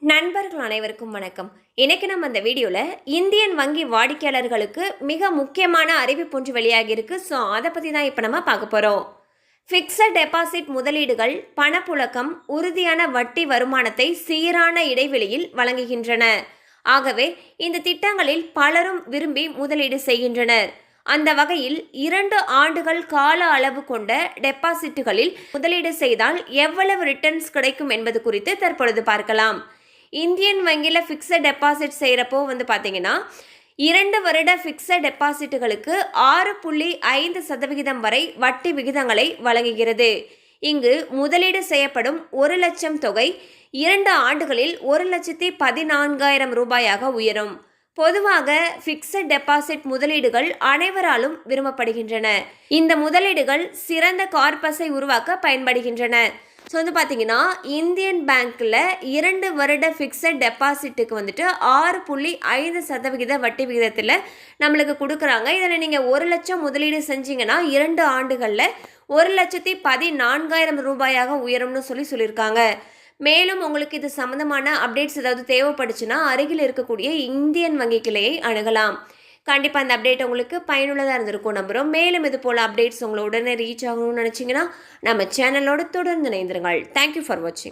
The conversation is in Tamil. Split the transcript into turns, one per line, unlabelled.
நண்பர்கள் அனைவருக்கும் வணக்கம். இன்னைக்கு நம்ம இந்த வீடியோவில் இந்தியன் வங்கி வாடிக்கையாளர்களுக்கு மிக முக்கியமான அறிவிப்பு ஒன்று வெளியாகியிருக்கு. ஸோ அதை பற்றி தான் இப்போ நம்ம பார்க்க போகிறோம். ஃபிக்ஸட் டெபாசிட் முதலீடுகள் பணப்புழக்கம் உறுதியான வட்டி வருமானத்தை சீரான இடைவெளியில் வழங்குகின்றன. ஆகவே இந்த திட்டங்களில் பலரும் விரும்பி முதலீடு செய்கின்றனர். அந்த வகையில் 2 ஆண்டுகள் கால அளவு கொண்ட டெபாசிட்டுகளில் முதலீடு செய்தால் எவ்வளவு ரிட்டர்ன்ஸ் கிடைக்கும் என்பது குறித்து தற்பொழுது பார்க்கலாம். இந்தியன் வங்கியில் ஃபிக்ஸட் டெபாசிட் செய்கிறப்போ பார்த்தீங்கன்னா 2 வருட ஃபிக்ஸட் டெபாசிட்டுகளுக்கு 6.5% வரை வட்டி விகிதங்களை வழங்குகிறது. இங்கு முதலீடு செய்யப்படும் 1 லட்சம் தொகை 2 ஆண்டுகளில் 1,14,000 ரூபாயாக உயரும். பொதுவாக ஃபிக்ஸட் டெபாசிட் முதலீடுகள் அனைவராலும் விரும்பப்படுகின்றன. இந்த முதலீடுகள் சிறந்த கார்பஸை உருவாக்க பயன்படுகின்றன. ஸோ பார்த்தீங்கன்னா இந்தியன் பேங்க்கில் 2 வருட ஃபிக்ஸட் டெபாசிட்டுக்கு 6.5% வட்டி விகிதத்தில் நம்மளுக்கு கொடுக்குறாங்க. இதில் நீங்கள் 1 லட்சம் முதலீடு செஞ்சீங்கன்னா 2 ஆண்டுகளில் 1,14,000 ரூபாயாக உயரும்னு சொல்லியிருக்காங்க. மேலும் உங்களுக்கு இது சம்மந்தமான அப்டேட்ஸ் ஏதாவது தேவைப்படுச்சுன்னா அருகில் இருக்கக்கூடிய இந்தியன் வங்கி கிளையை அணுகலாம். கண்டிப்பாக அந்த அப்டேட் உங்களுக்கு பயனுள்ளதாக இருந்திருக்கும் நம்புகிறோம். மேலும் இது போல் அப்டேட்ஸ் உங்களை உடனே ரீச் ஆகணும்னு நினச்சிங்கன்னா நம்ம சேனலோடு தொடர்ந்து இணைந்திருங்கள். தேங்க்யூ ஃபார் வாட்சிங்.